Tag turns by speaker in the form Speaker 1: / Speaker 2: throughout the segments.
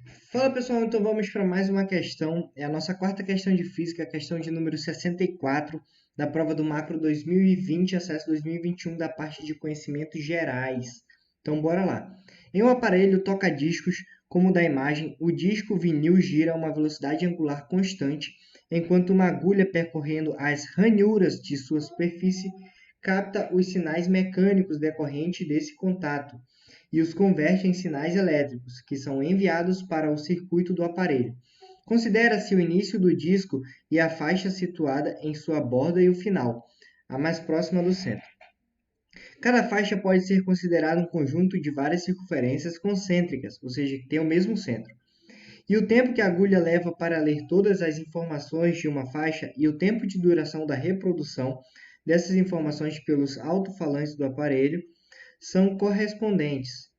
Speaker 1: Fala pessoal, então vamos para mais uma questão. É a nossa quarta questão de física, a questão de número 64 da prova do Macro 2020, acesso 2021 da parte de conhecimentos gerais. Então bora lá. Em um aparelho toca-discos, como o da imagem, o disco vinil gira a uma velocidade angular constante, enquanto uma agulha percorrendo as ranhuras de sua superfície capta os sinais mecânicos decorrentes desse contato e os converte em sinais elétricos, que são enviados para o circuito do aparelho. Considera-se o início do disco e a faixa situada em sua borda e o final, a mais próxima do centro. Cada faixa pode ser considerada um conjunto de várias circunferências concêntricas, ou seja, que tem o mesmo centro. E o tempo que a agulha leva para ler todas as informações de uma faixa e o tempo de duração da reprodução dessas informações pelos alto-falantes do aparelho são correspondentes.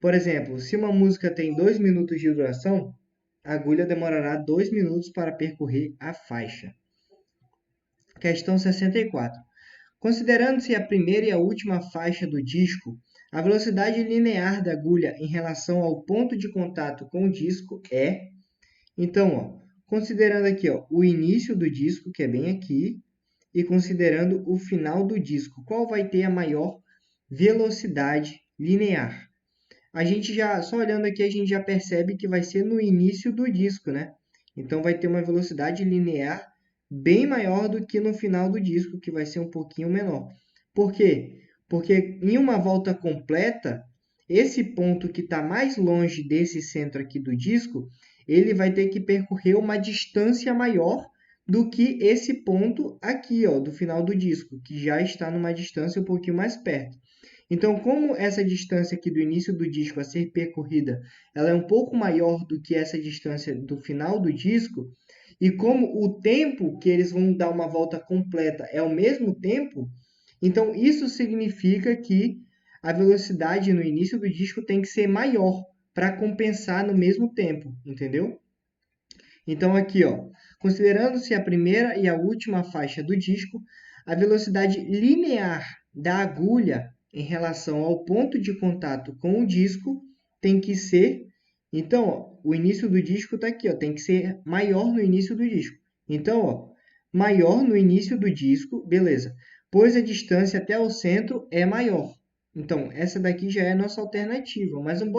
Speaker 1: Por exemplo, se uma música tem 2 minutos de duração, a agulha demorará 2 minutos para percorrer a faixa. Questão 64. Considerando-se a primeira e a última faixa do disco, a velocidade linear da agulha em relação ao ponto de contato com o disco é... Então, considerando aqui o início do disco, que é bem aqui, e considerando o final do disco, qual vai ter a maior velocidade linear? A gente já, só olhando aqui, a gente já percebe que vai ser no início do disco, né? Então vai ter uma velocidade linear bem maior do que no final do disco, que vai ser um pouquinho menor. Por quê? Porque em uma volta completa, esse ponto que está mais longe desse centro aqui do disco, ele vai ter que percorrer uma distância maior do que esse ponto aqui, do final do disco, que já está numa distância um pouquinho mais perto. Então, como essa distância aqui do início do disco a ser percorrida, ela é um pouco maior do que essa distância do final do disco, e como o tempo que eles vão dar uma volta completa é o mesmo tempo, então isso significa que a velocidade no início do disco tem que ser maior para compensar no mesmo tempo, entendeu? Então aqui, considerando-se a primeira e a última faixa do disco, a velocidade linear da agulha em relação ao ponto de contato com o disco tem que ser... Então, o início do disco está aqui, tem que ser maior no início do disco. Então, maior no início do disco, beleza. Pois a distância até o centro é maior. Então, essa daqui já é a nossa alternativa. Mas vamos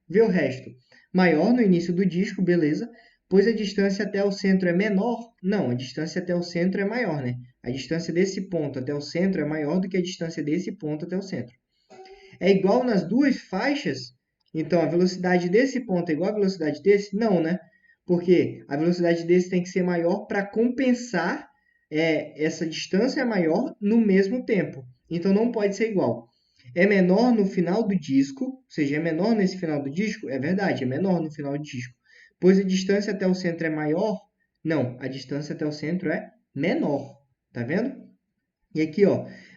Speaker 1: ver o resto. Maior no início do disco, beleza. Pois a distância até o centro é menor? Não, a distância até o centro é maior, né? A distância desse ponto até o centro é maior do que a distância desse ponto até o centro. É igual nas duas faixas? Então, a velocidade desse ponto é igual à velocidade desse? Não, né? Porque a velocidade desse tem que ser maior para compensar essa distância maior no mesmo tempo. Então, não pode ser igual. É menor no final do disco, ou seja, é menor nesse final do disco? É verdade, é menor no final do disco. Pois a distância até o centro é maior? Não, a distância até o centro é menor. Tá vendo? E aqui,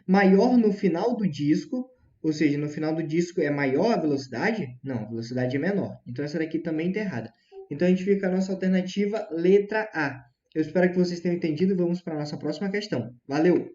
Speaker 1: maior no final do disco, ou seja, no final do disco é maior a velocidade? Não, a velocidade é menor. Então essa daqui também está errada. Então a gente fica a nossa alternativa letra A. Eu espero que vocês tenham entendido. Vamos para a nossa próxima questão. Valeu!